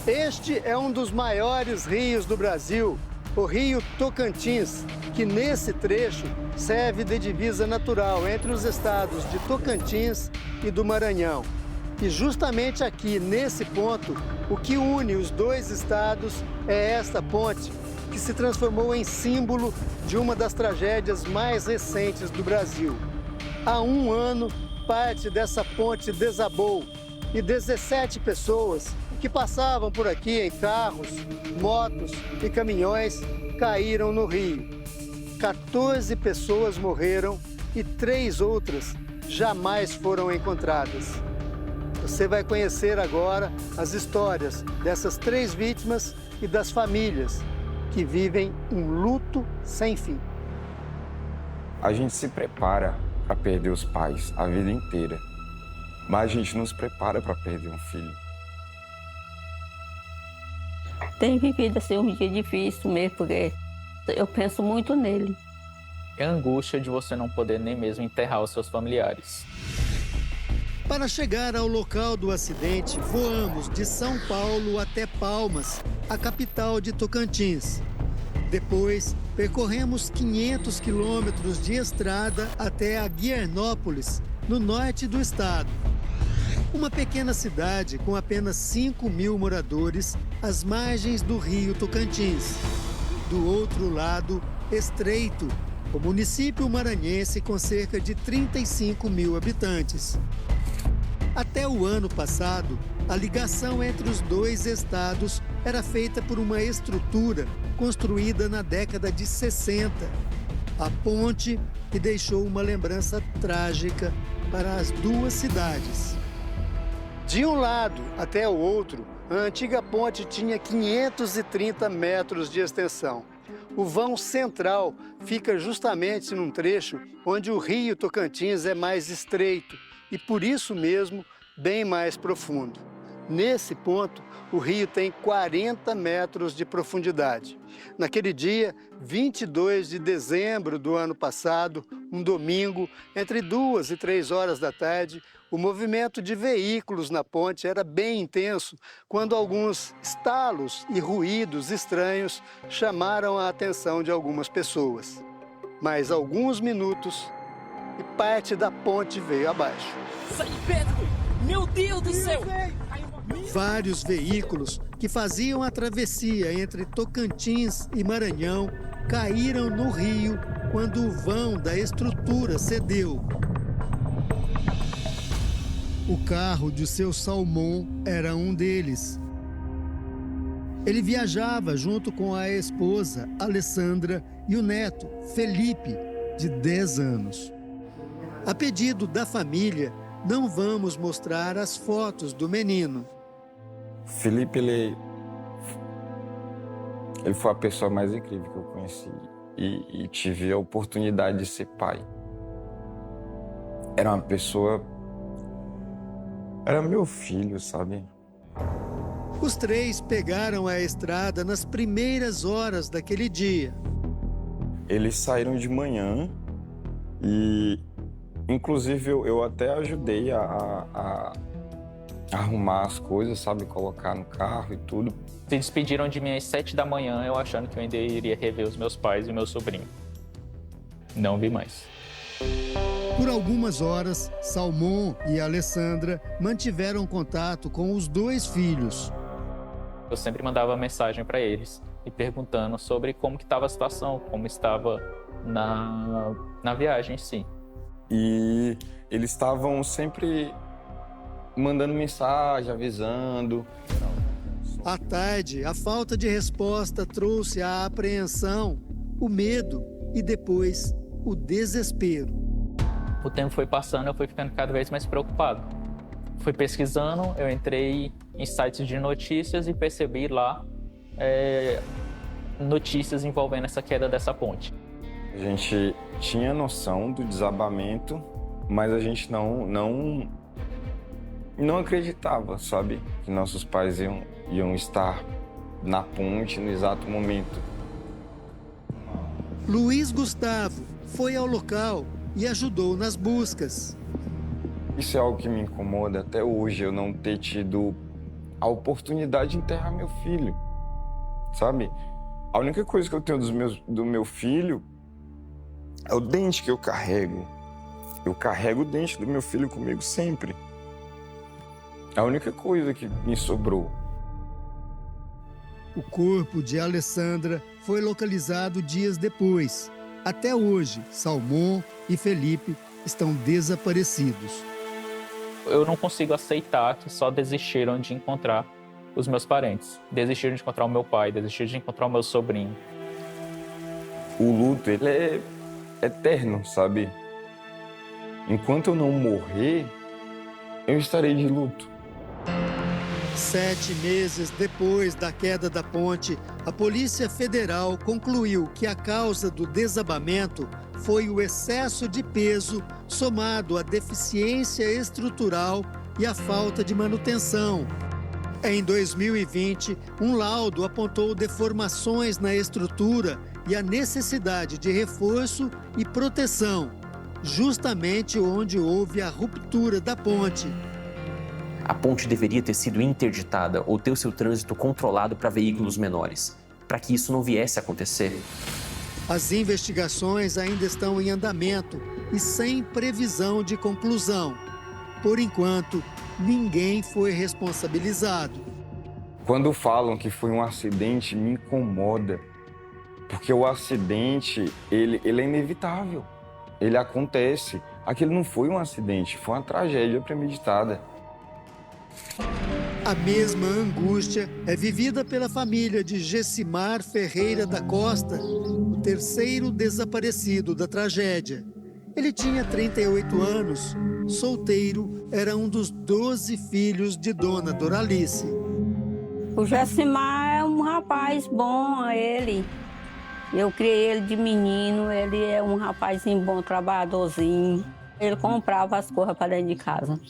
Este é um dos maiores rios do Brasil, o Rio Tocantins, que nesse trecho serve de divisa natural entre os estados de Tocantins e do Maranhão. E justamente aqui, nesse ponto, o que une os dois estados é esta ponte, que se transformou em símbolo de uma das tragédias mais recentes do Brasil. Há um ano, parte dessa ponte desabou e 17 pessoas que passavam por aqui em carros, motos e caminhões caíram no rio. 14 pessoas morreram e 3 outras jamais foram encontradas. Você vai conhecer agora as histórias dessas 3 vítimas e das famílias que vivem um luto sem fim. A gente se prepara para perder os pais a vida inteira, mas a gente não se prepara para perder um filho. Tem vivido assim um dia difícil mesmo, porque eu penso muito nele. É a angústia de você não poder nem mesmo enterrar os seus familiares. Para chegar ao local do acidente, voamos de São Paulo até Palmas, a capital de Tocantins. Depois, percorremos 500 quilômetros de estrada até a Guiernópolis, no norte do estado. Uma pequena cidade com apenas 5.000 moradores às margens do rio Tocantins. Do outro lado, Estreito, o município maranhense com cerca de 35.000 habitantes. Até o ano passado, a ligação entre os dois estados era feita por uma estrutura construída na década de 60. A ponte que deixou uma lembrança trágica para as duas cidades. De um lado até o outro, a antiga ponte tinha 530 metros de extensão. O vão central fica justamente num trecho onde o rio Tocantins é mais estreito e, por isso mesmo, bem mais profundo. Nesse ponto, o rio tem 40 metros de profundidade. Naquele dia, 22 de dezembro do ano passado, um domingo, entre 2 e 3 horas da tarde, o movimento de veículos na ponte era bem intenso, quando alguns estalos e ruídos estranhos chamaram a atenção de algumas pessoas. Mais alguns minutos e parte da ponte veio abaixo. Sai, Pedro! Meu Deus do céu! Vários veículos que faziam a travessia entre Tocantins e Maranhão caíram no rio quando o vão da estrutura cedeu. O carro de seu Salmão era um deles. Ele viajava junto com a esposa, Alessandra, e o neto, Felipe, de 10 anos. A pedido da família, não vamos mostrar as fotos do menino. Felipe, ele foi a pessoa mais incrível que eu conheci e tive a oportunidade de ser pai. Era uma pessoa... Era meu filho, sabe? Os 3 pegaram a estrada nas primeiras horas daquele dia. Eles saíram de manhã e, inclusive, eu até ajudei a arrumar as coisas, sabe? Colocar no carro e tudo. Se despediram de mim às 7 da manhã, eu achando que eu ainda iria rever os meus pais e meu sobrinho. Não vi mais. Por algumas horas, Salmão e Alessandra mantiveram contato com os 2 filhos. Eu sempre mandava mensagem para eles e perguntando sobre como que estava a situação, como estava na viagem em si. E eles estavam sempre mandando mensagem, avisando. À tarde, a falta de resposta trouxe a apreensão, o medo e depois o desespero. O tempo foi passando, eu fui ficando cada vez mais preocupado. Fui pesquisando, eu entrei em sites de notícias e percebi lá notícias envolvendo essa queda dessa ponte. A gente tinha noção do desabamento, mas a gente não acreditava, sabe? Que nossos pais iam estar na ponte no exato momento. Luiz Gustavo foi ao local e ajudou nas buscas. Isso é algo que me incomoda até hoje, eu não ter tido a oportunidade de enterrar meu filho, sabe? A única coisa que eu tenho do meu filho é o dente que eu carrego. Eu carrego o dente do meu filho comigo sempre. É a única coisa que me sobrou. O corpo de Alessandra foi localizado dias depois. Até hoje, Salmão e Felipe estão desaparecidos. Eu não consigo aceitar que só desistiram de encontrar os meus parentes. Desistiram de encontrar o meu pai, desistiram de encontrar o meu sobrinho. O luto, ele é eterno, sabe? Enquanto eu não morrer, eu estarei de luto. 7 meses depois da queda da ponte, a Polícia Federal concluiu que a causa do desabamento foi o excesso de peso somado à deficiência estrutural e à falta de manutenção. Em 2020, um laudo apontou deformações na estrutura e a necessidade de reforço e proteção, justamente onde houve a ruptura da ponte. A ponte deveria ter sido interditada ou ter o seu trânsito controlado para veículos menores, para que isso não viesse a acontecer. As investigações ainda estão em andamento e sem previsão de conclusão. Por enquanto, ninguém foi responsabilizado. Quando falam que foi um acidente, me incomoda. Porque o acidente, ele é inevitável. Ele acontece. Aquilo não foi um acidente, foi uma tragédia premeditada. A mesma angústia é vivida pela família de Gessimar Ferreira da Costa, o terceiro desaparecido da tragédia. Ele tinha 38 anos, solteiro, era um dos 12 filhos de Dona Doralice. O Gessimar é um rapaz bom, ele. Eu criei ele de menino, ele é um rapazinho bom, trabalhadorzinho. Ele comprava as coisas para dentro de casa.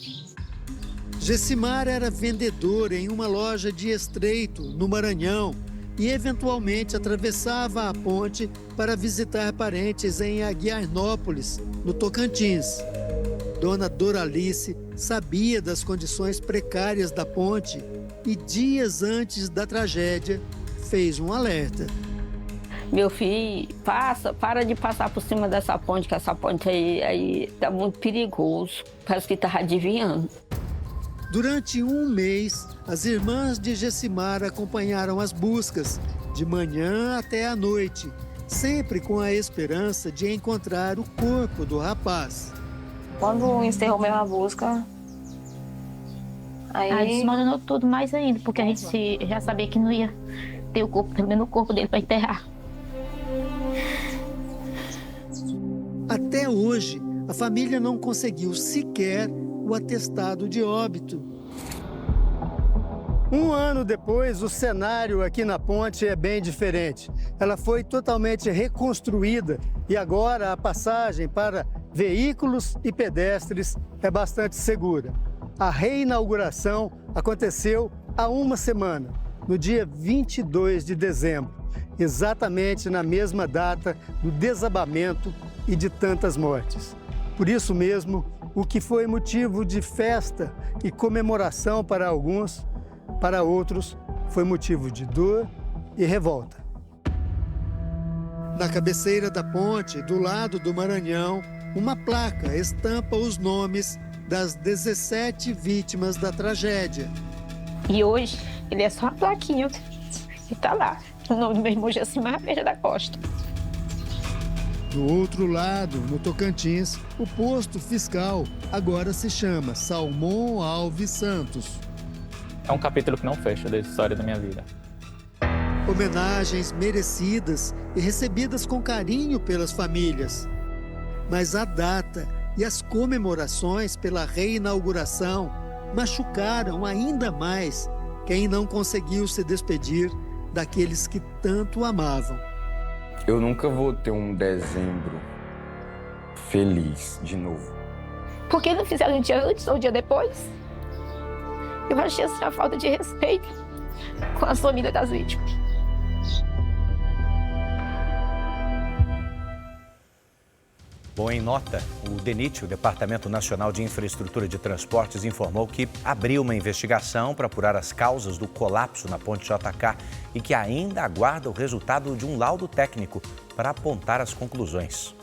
Gessimar era vendedor em uma loja de Estreito, no Maranhão, e eventualmente atravessava a ponte para visitar parentes em Aguiarnópolis, no Tocantins. Dona Doralice sabia das condições precárias da ponte e, dias antes da tragédia, fez um alerta. Meu filho, para de passar por cima dessa ponte, que essa ponte aí tá muito perigoso. Parece que tá adivinhando. Durante um mês, as irmãs de Gessimar acompanharam as buscas, de manhã até à noite, sempre com a esperança de encontrar o corpo do rapaz. Quando encerrou mesmo a busca, aí desmoronou tudo mais ainda, porque a gente já sabia que não ia ter o corpo, pelo menos o corpo dele para enterrar. Até hoje, a família não conseguiu sequer o atestado de óbito. Um ano depois, o cenário aqui na ponte é bem diferente. Ela foi totalmente reconstruída e agora a passagem para veículos e pedestres é bastante segura. A reinauguração aconteceu há uma semana, no dia 22 de dezembro, exatamente na mesma data do desabamento e de tantas mortes. Por isso mesmo, o que foi motivo de festa e comemoração para alguns, para outros, foi motivo de dor e revolta. Na cabeceira da ponte, do lado do Maranhão, uma placa estampa os nomes das 17 vítimas da tragédia. E hoje, ele é só uma plaquinha que tá lá. O nome do meu irmão Gessimar Ferreira da Costa. Do outro lado, no Tocantins, o posto fiscal agora se chama Salmão Alves Santos. É um capítulo que não fecha da história da minha vida. Homenagens merecidas e recebidas com carinho pelas famílias. Mas a data e as comemorações pela reinauguração machucaram ainda mais quem não conseguiu se despedir daqueles que tanto amavam. Eu nunca vou ter um dezembro feliz de novo. Por que não fizeram um dia antes ou um dia depois? Eu achei essa falta de respeito com a família das vítimas. Bom, em nota, o DENIT, o Departamento Nacional de Infraestrutura de Transportes, informou que abriu uma investigação para apurar as causas do colapso na ponte JK e que ainda aguarda o resultado de um laudo técnico para apontar as conclusões.